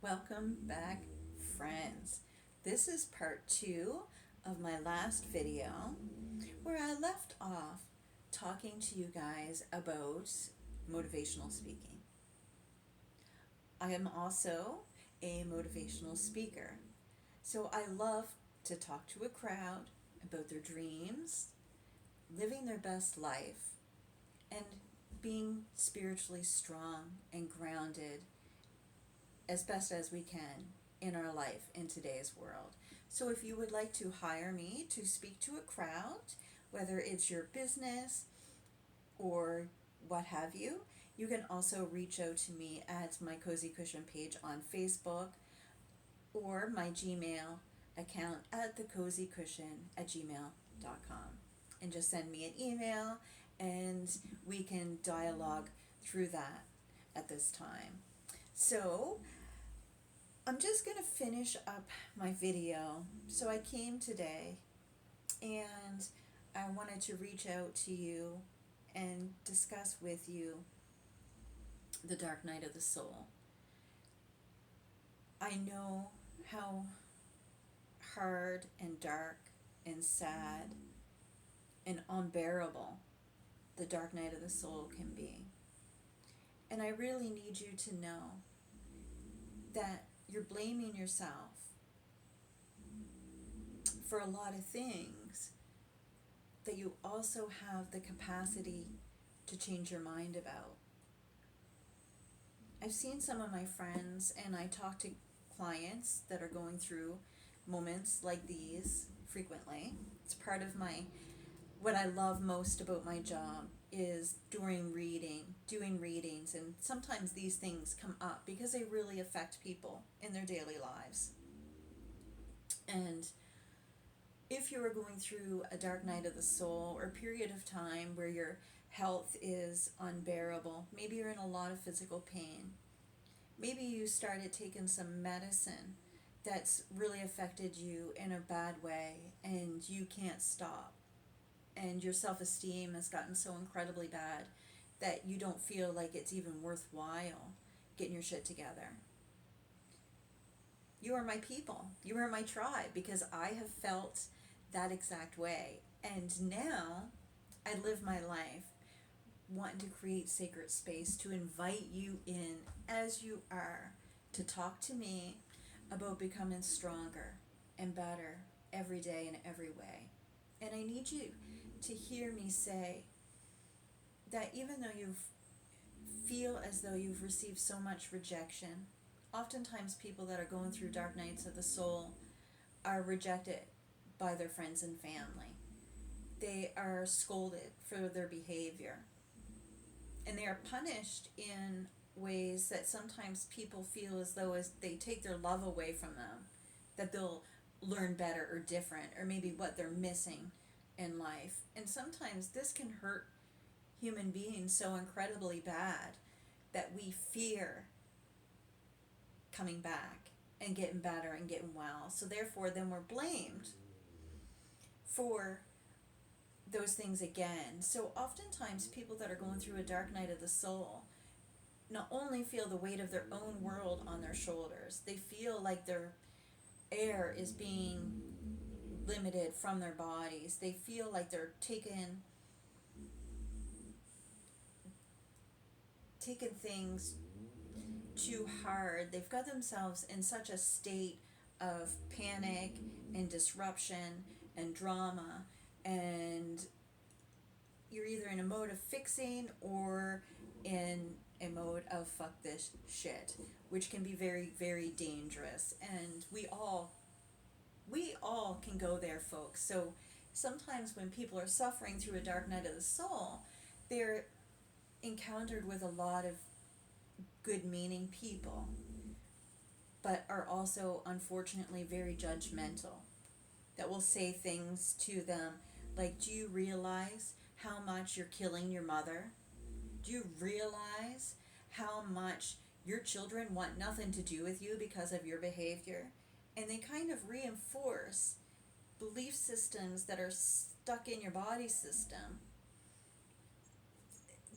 Welcome back, friends. This is part 2 of my last video where I left off talking to you guys about motivational speaking. I am also a motivational speaker, so I love to talk to a crowd about their dreams, living their best life, and being spiritually strong and grounded as best as we can in our life in today's world. So if you would like to hire me to speak to a crowd, whether it's your business or what have you, you can also reach out to me at my Cozy Cushion page on Facebook or my Gmail account at thecozycushion@gmail.com. And just send me an email and we can dialogue through that at this time. So I'm just going to finish up my video. So I came today and I wanted to reach out to you and discuss with you the dark night of the soul. I know how hard and dark and sad and unbearable the dark night of the soul can be. And I really need you to know that you're blaming yourself for a lot of things that you also have the capacity to change your mind about. I've seen some of my friends and I talk to clients that are going through moments like these frequently. It's part of what I love most about my job is doing readings, and sometimes these things come up because they really affect people in their daily lives. And if you are going through a dark night of the soul or a period of time where your health is unbearable, maybe you're in a lot of physical pain, maybe you started taking some medicine that's really affected you in a bad way and you can't stop, and your self-esteem has gotten so incredibly bad that you don't feel like it's even worthwhile getting your shit together. You are my people. You are my tribe, because I have felt that exact way. And now I live my life wanting to create sacred space to invite you in as you are, to talk to me about becoming stronger and better every day in every way. And I need you to hear me say that even though you feel as though you've received so much rejection, oftentimes people that are going through dark nights of the soul are rejected by their friends and family. They are scolded for their behavior, and they are punished in ways that sometimes people feel as though as they take their love away from them, that they'll learn better or different, or maybe what they're missing in life. And sometimes this can hurt human beings so incredibly bad that we fear coming back and getting better and getting well. So therefore then we're blamed for those things again. So oftentimes people that are going through a dark night of the soul not only feel the weight of their own world on their shoulders, they feel like their air is being limited from their bodies. They feel like they're taking things too hard. They've got themselves in such a state of panic and disruption and drama, and you're either in a mode of fixing or in a mode of fuck this shit, which can be very, very dangerous. And we all can go there, folks. So sometimes when people are suffering through a dark night of the soul, they're encountered with a lot of good meaning people, but are also unfortunately very judgmental, that will say things to them like, do you realize how much you're killing your mother? Do you realize how much your children want nothing to do with you because of your behavior? And they kind of reinforce belief systems that are stuck in your body system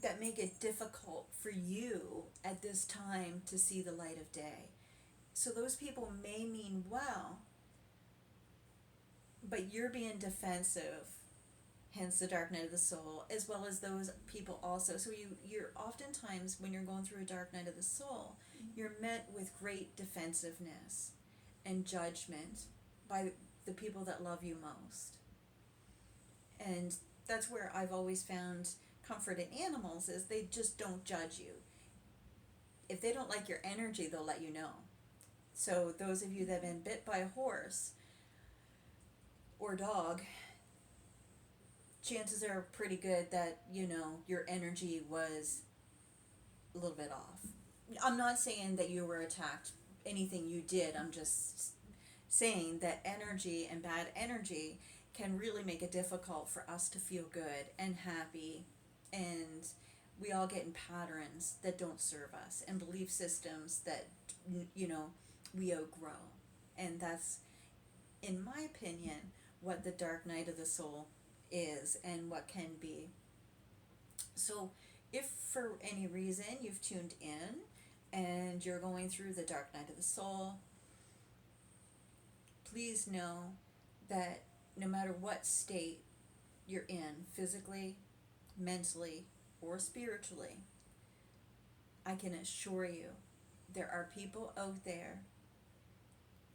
that make it difficult for you at this time to see the light of day. So those people may mean well, but you're being defensive, hence the dark night of the soul, as well as those people also. So you're oftentimes, when you're going through a dark night of the soul, you're met with great defensiveness and judgment by the people that love you most. And that's where I've always found comfort in animals, is they just don't judge you. If they don't like your energy, they'll let you know. So those of you that have been bit by a horse or dog, chances are pretty good that, your energy was a little bit off. I'm not saying that you were attacked, anything you did. I'm just saying that energy and bad energy can really make it difficult for us to feel good and happy, and we all get in patterns that don't serve us and belief systems that we outgrow. And that's, in my opinion, what the dark night of the soul is and what can be. So if for any reason you've tuned in and you're going through the dark night of the soul, please know that no matter what state you're in, physically, mentally, or spiritually, I can assure you there are people out there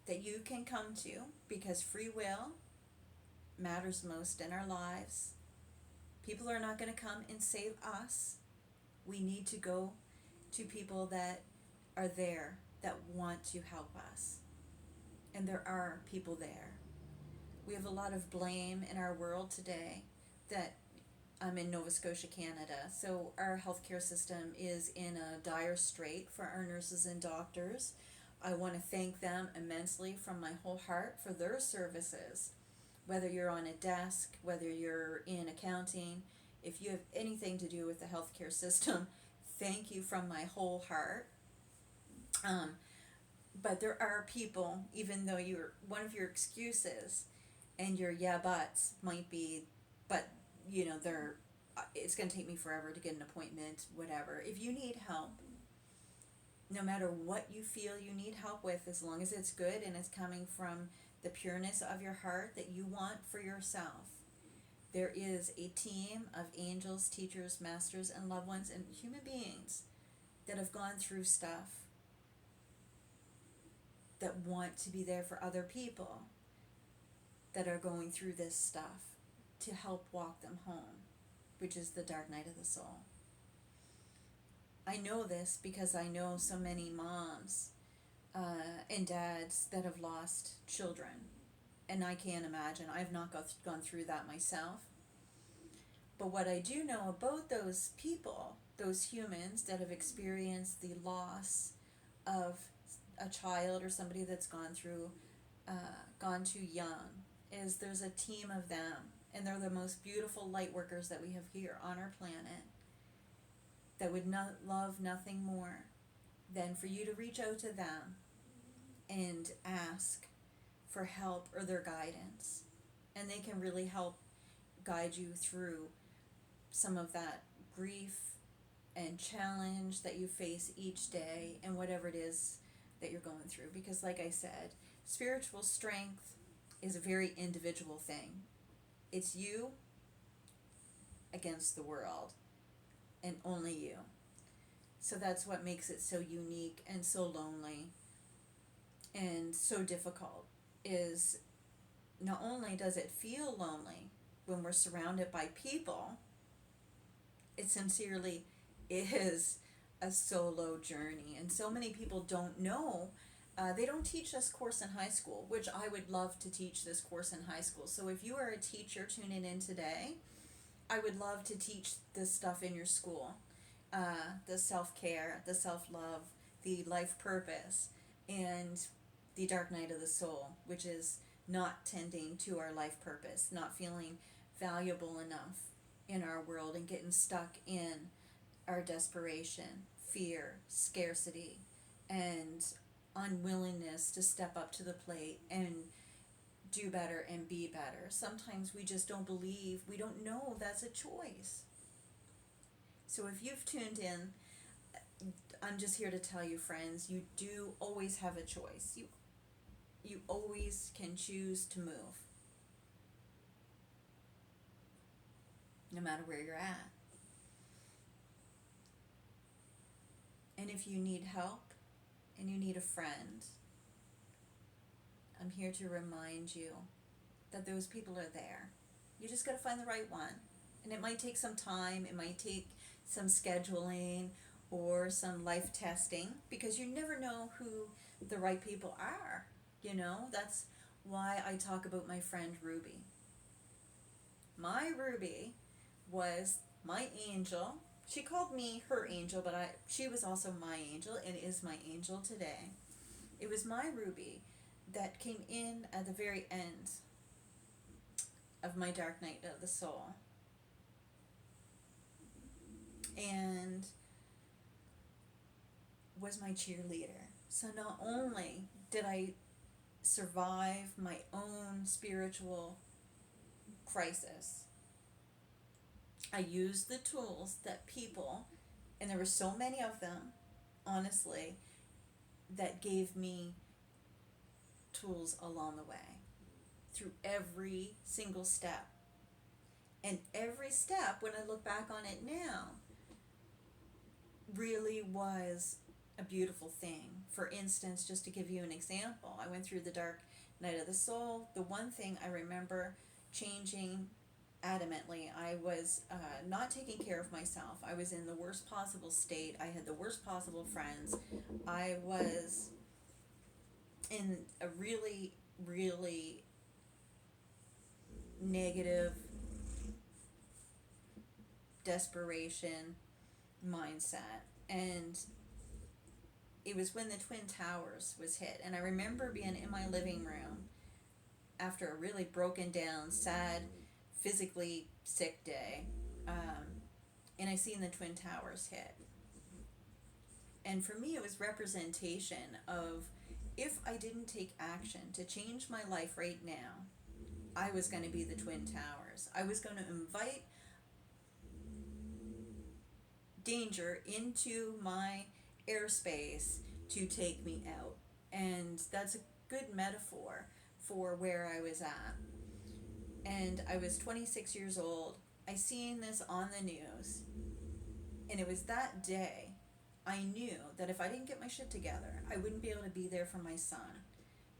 that you can come to, because free will matters most in our lives. People are not going to come and save us. We need to go to people that are there, that want to help us. And there are people there. We have a lot of blame in our world today. That I'm in Nova Scotia, Canada, so our healthcare system is in a dire strait for our nurses and doctors. I want to thank them immensely from my whole heart for their services. Whether you're on a desk, whether you're in accounting, if you have anything to do with the healthcare system, thank you from my whole heart. But there are people, even though one of your excuses and your yeah buts might be, but it's going to take me forever to get an appointment, whatever. If you need help, no matter what you feel you need help with, as long as it's good and it's coming from the pureness of your heart that you want for yourself, there is a team of angels, teachers, masters, and loved ones and human beings that have gone through stuff, that want to be there for other people that are going through this stuff, to help walk them home, which is the dark night of the soul. I know this because I know so many moms and dads that have lost children, and I can't imagine. I've not gone through that myself. But what I do know about those people, those humans that have experienced the loss of a child or somebody that's gone too young, is there's a team of them, and they're the most beautiful light workers that we have here on our planet, that would not love nothing more than for you to reach out to them and ask for help or their guidance. And they can really help guide you through some of that grief and challenge that you face each day, and whatever it is that you're going through. Because like I said, spiritual strength is a very individual thing. It's you against the world, and only you. So that's what makes it so unique and so lonely and so difficult, is not only does it feel lonely when we're surrounded by people, it sincerely is a solo journey. And so many people don't know. They don't teach this course in high school, which I would love to teach this course in high school. So if you are a teacher tuning in today, I would love to teach this stuff in your school. The self-care, the self-love, the life purpose, and the dark night of the soul, which is not tending to our life purpose, not feeling valuable enough in our world, and getting stuck in our desperation, fear, scarcity, and unwillingness to step up to the plate and do better and be better. Sometimes we just don't believe, we don't know that's a choice. So if you've tuned in, I'm just here to tell you, friends, you do always have a choice. You always can choose to move, no matter where you're at. And if you need help and you need a friend, I'm here to remind you that those people are there. You just got to find the right one. And it might take some time, it might take some scheduling or some life testing, because you never know who the right people are. You know, that's why I talk about my friend Ruby. My Ruby was my angel. She called me her angel, but she was also my angel and is my angel today. It was my Ruby that came in at the very end of my dark night of the soul. And was my cheerleader. So not only did I survive my own spiritual crisis, I used the tools that people, and there were so many of them, honestly, that gave me tools along the way through every single step. And every step, when I look back on it now, really was a beautiful thing. For instance, just to give you an example, I went through the dark night of the soul. The one thing I remember changing adamantly, I was not taking care of myself. I was in the worst possible state. I had the worst possible friends. I was in a really, really negative desperation mindset. And it was when the Twin Towers was hit. And I remember being in my living room after a really broken down, sad, physically sick day. And I seen the Twin Towers hit. And for me, it was representation of, if I didn't take action to change my life right now, I was going to be the Twin Towers. I was going to invite danger into my airspace to take me out. And that's a good metaphor for where I was at. And I was 26 years old. I seen this on the news. And it was that day I knew that if I didn't get my shit together, I wouldn't be able to be there for my son.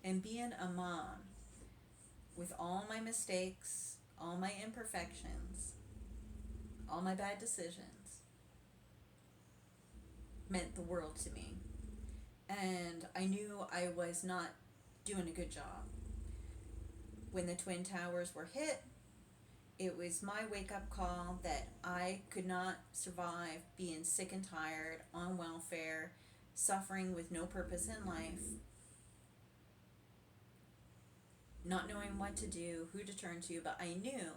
And being a mom, with all my mistakes, all my imperfections, all my bad decisions, meant the world to me. And I knew I was not doing a good job. When the Twin Towers were hit, it was my wake-up call that I could not survive being sick and tired, on welfare, suffering with no purpose in life, not knowing what to do, who to turn to. But I knew,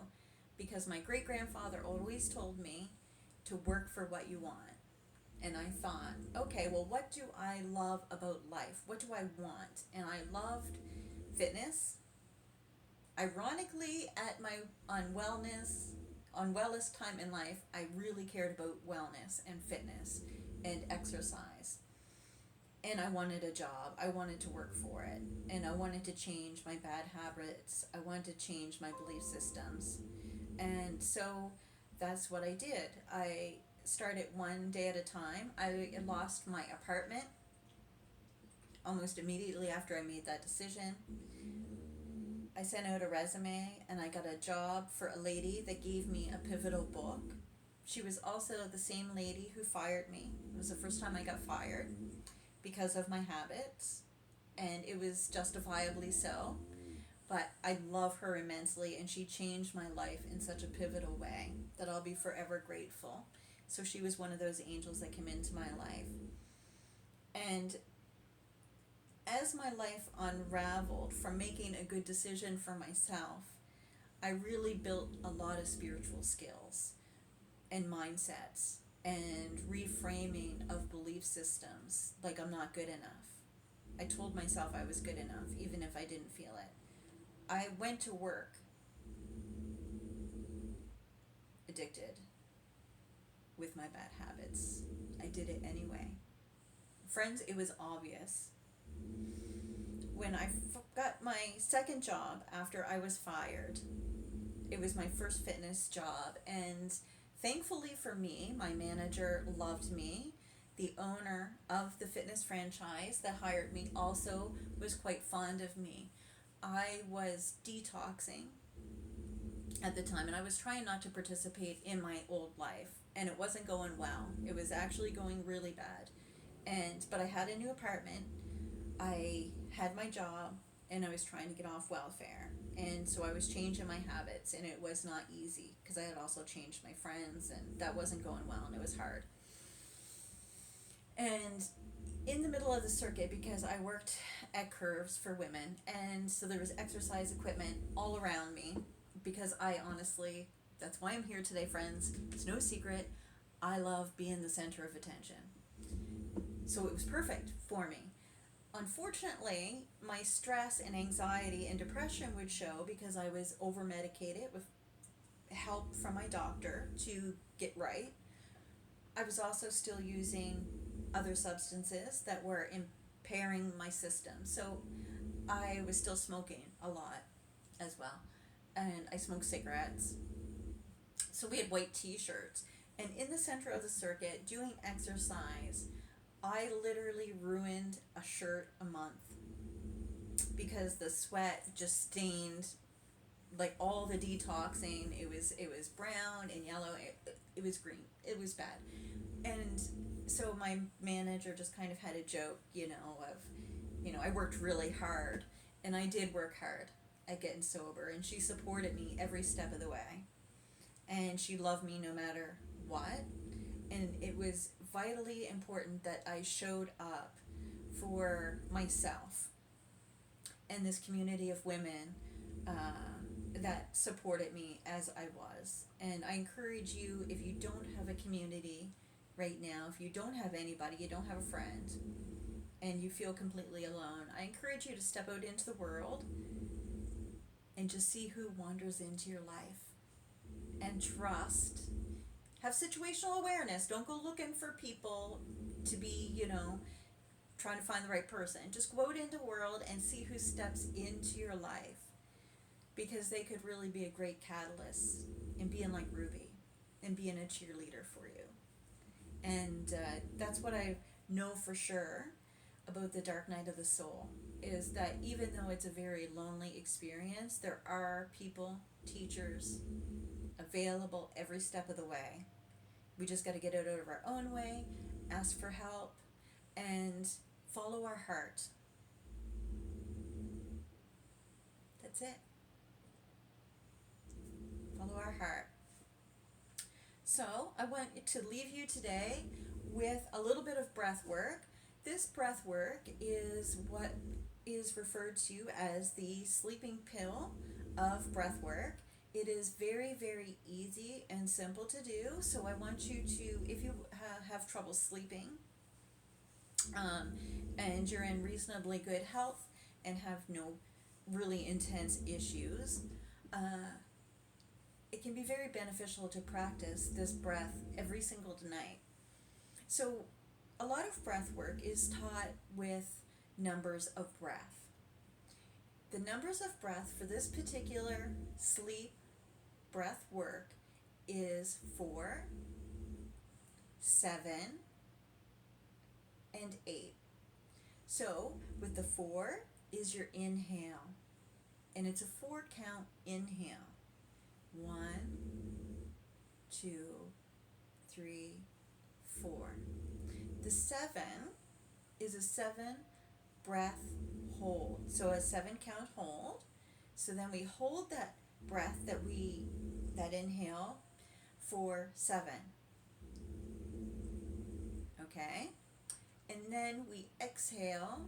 because my great-grandfather always told me to work for what you want. And I thought, okay, well, what do I love about life? What do I want? And I loved fitness. Ironically, at my unwellest time in life, I really cared about wellness and fitness and exercise. And I wanted a job. I wanted to work for it. And I wanted to change my bad habits. I wanted to change my belief systems. And so that's what I did. I started one day at a time. I lost my apartment almost immediately after I made that decision. I sent out a resume and I got a job for a lady that gave me a pivotal book. She was also the same lady who fired me. It was the first time I got fired because of my habits, and it was justifiably so. But I love her immensely, and she changed my life in such a pivotal way that I'll be forever grateful. So she was one of those angels that came into my life. And as my life unraveled from making a good decision for myself, I really built a lot of spiritual skills and mindsets and reframing of belief systems, like I'm not good enough. I told myself I was good enough, even if I didn't feel it. I went to work addicted with my bad habits. I did it anyway. Friends, it was obvious. When I got my second job after I was fired, it was my first fitness job, and thankfully for me, my manager loved me. The owner of the fitness franchise that hired me also was quite fond of me. I was detoxing at the time, and I was trying not to participate in my old life, and it wasn't going well. It was actually going really bad. But I had a new apartment. I had my job, and I was trying to get off welfare. And so I was changing my habits, and it was not easy because I had also changed my friends, and that wasn't going well, and it was hard. And in the middle of the circuit, because I worked at Curves for women, and so there was exercise equipment all around me, because I honestly, that's why I'm here today, friends. It's no secret. I love being the center of attention. So it was perfect for me. Unfortunately, my stress and anxiety and depression would show because I was over medicated with help from my doctor to get right. I was also still using other substances that were impairing my system. So I was still smoking a lot as well. And I smoked cigarettes. So we had white t-shirts. And in the center of the circuit, doing exercise, I literally ruined a shirt a month because the sweat just stained like all the detoxing. It was brown and yellow. It was green. It was bad. And so my manager just kind of had a joke, I worked really hard, and I did work hard at getting sober, and she supported me every step of the way. And she loved me no matter what. And it was vitally important that I showed up for myself and this community of women that supported me as I was. And I encourage you, if you don't have a community right now, if you don't have anybody, you don't have a friend, and you feel completely alone, I encourage you to step out into the world and just see who wanders into your life. And trust. Have situational awareness. Don't go looking for people to be, trying to find the right person. Just go out into the world and see who steps into your life, because they could really be a great catalyst in being like Ruby and being a cheerleader for you. And that's what I know for sure about the Dark Night of the Soul, is that even though it's a very lonely experience, there are people, teachers, available every step of the way. We just got to get out of our own way, ask for help, and follow our heart. That's it. Follow our heart. So I want to leave you today with a little bit of breath work. This breath work is what is referred to as the sleeping pill of breath work. It is very, very easy and simple to do. So I want you to, if you have trouble sleeping, and you're in reasonably good health and have no really intense issues, it can be very beneficial to practice this breath every single night. So a lot of breath work is taught with numbers of breath. The numbers of breath for this particular sleep breath work is 4, 7, and 8. So with the 4 is your inhale, and it's a 4 count inhale. 1, 2, 3, 4. The 7 is a 7 breath hold. So a 7 count hold. So then we hold that breath, that inhale, for 7. Okay? And then we exhale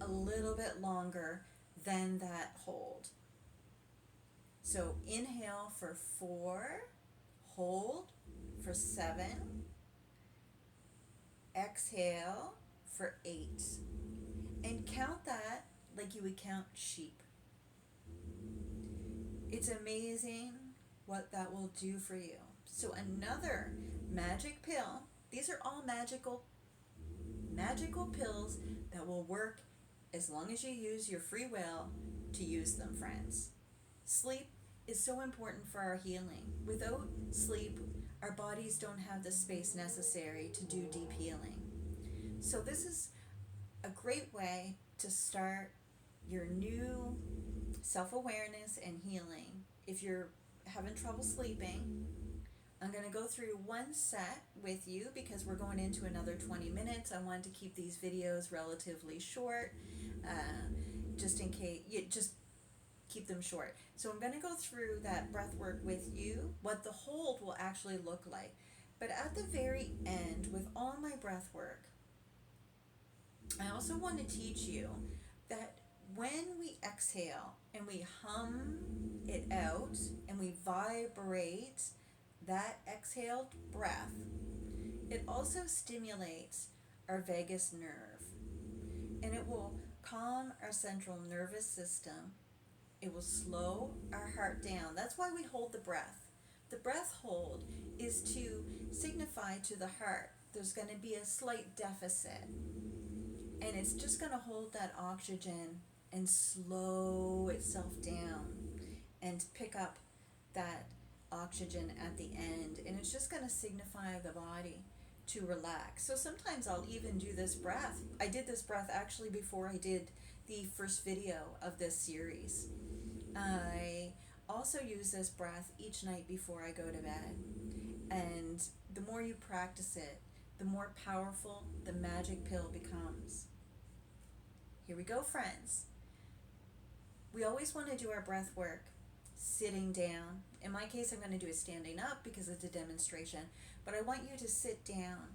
a little bit longer than that hold. So inhale for 4, hold for 7, exhale for 8. And count that like you would count sheep. It's amazing what that will do for you. So another magic pill, these are all magical magical pills that will work as long as you use your free will to use them, friends. Sleep is so important for our healing. Without sleep, our bodies don't have the space necessary to do deep healing. So this is a great way to start your new self-awareness and healing. If you're having trouble sleeping, I'm going to go through one set with you because we're going into another 20 minutes. I wanted to keep these videos relatively short, just in case, just keep them short. So I'm going to go through that breath work with you, what the hold will actually look like. But at the very end, with all my breath work, I also want to teach you that when we exhale and we hum it out and we vibrate that exhaled breath, it also stimulates our vagus nerve, and it will calm our central nervous system. It will slow our heart down. That's why we hold the breath. The breath hold is to signify to the heart there's going to be a slight deficit, and it's just going to hold that oxygen and slow itself down and pick up that oxygen at the end, and it's just going to signify the body to relax. So sometimes I'll even do this breath. I did this breath actually before I did the first video of this series. I also use this breath each night before I go to bed, and the more you practice it, the more powerful the magic pill becomes. Here we go, friends. We always want to do our breath work sitting down. In my case, I'm going to do it standing up because it's a demonstration, but I want you to sit down.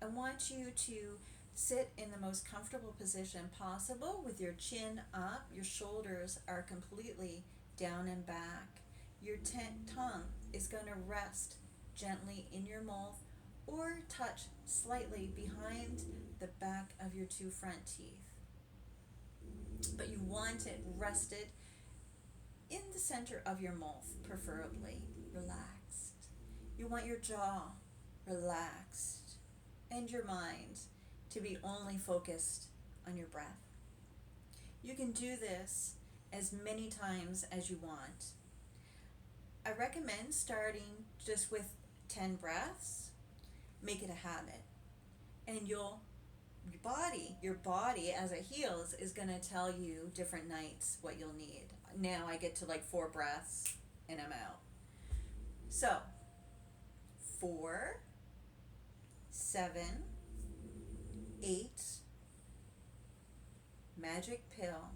I want you to sit in the most comfortable position possible with your chin up. Your shoulders are completely down and back. Your tongue is going to rest gently in your mouth or touch slightly behind the back of your two front teeth. But you want it rested in the center of your mouth, preferably relaxed. You want your jaw relaxed and your mind to be only focused on your breath. You can do this as many times as you want. I recommend starting just with 10 breaths. Make it a habit, and your body as it heals is going to tell you different nights what you'll need. Now I get to like 4 breaths and I'm out. So 4, 7, 8, magic pill,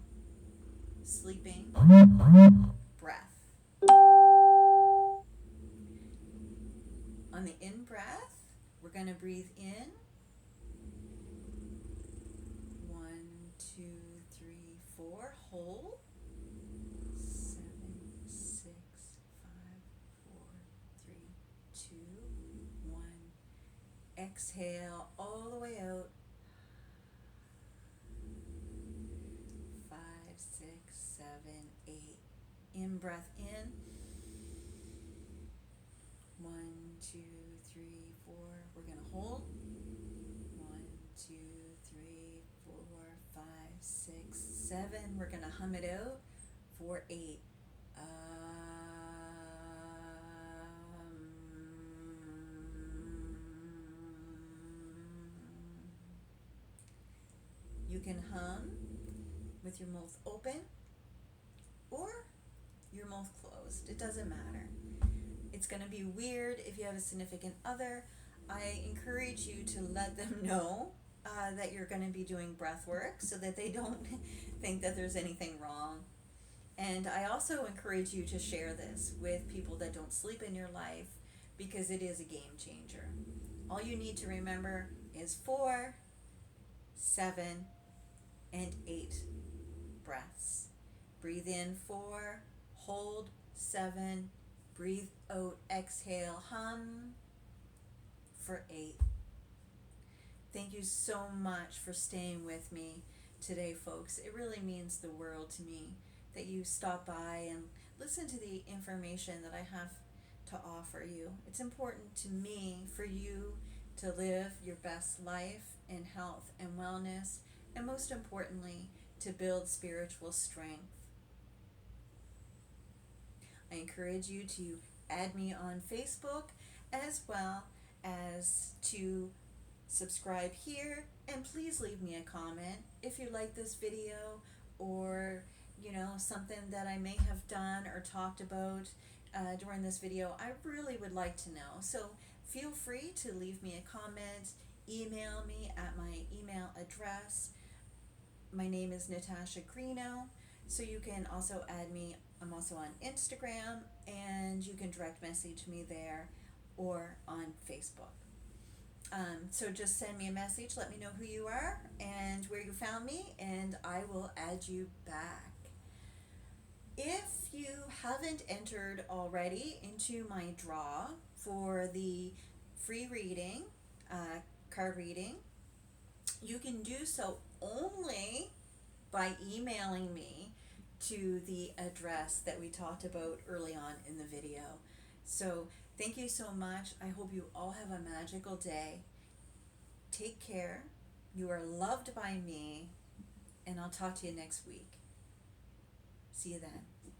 sleeping, breath. On the in breath, we're going to breathe in. 1, 2, 3, 4. Hold. 7, 6, 5, 4, 3, 2, 1. Exhale all the way out. 5, 6, 7, 8. In breath in. 1, 2, 3, 4. We're going to hold. 1, 2, 3, 4, 5, 6, 7. We're going to hum it out. 4, 8. You can hum with your mouth open or your mouth closed. It doesn't matter. It's going to be weird if you have a significant other. I encourage you to let them know that you're going to be doing breath work so that they don't think that there's anything wrong. And I also encourage you to share this with people that don't sleep in your life because it is a game changer. All you need to remember is 4, 7, and 8 breaths. Breathe in 4, hold 7, breathe out, exhale, hum for 8. Thank you so much for staying with me today, folks. It really means the world to me that you stop by and listen to the information that I have to offer you. It's important to me for you to live your best life in health and wellness, and most importantly, to build spiritual strength. I encourage you to add me on Facebook as well as to subscribe here, and please leave me a comment if you like this video, or something that I may have done or talked about during this video. I really would like to know, so feel free to leave me a comment, email me at my email address. My name is Natasha Greeno, so you can also add me. I'm also on Instagram, and you can direct message me there or on Facebook. So just send me a message, let me know who you are and where you found me, and I will add you back. If you haven't entered already into my draw for the free reading, card reading, you can do so only by emailing me to the address that we talked about early on in the video. So thank you so much. I hope you all have a magical day. Take care. You are loved by me, and I'll talk to you next week. See you then.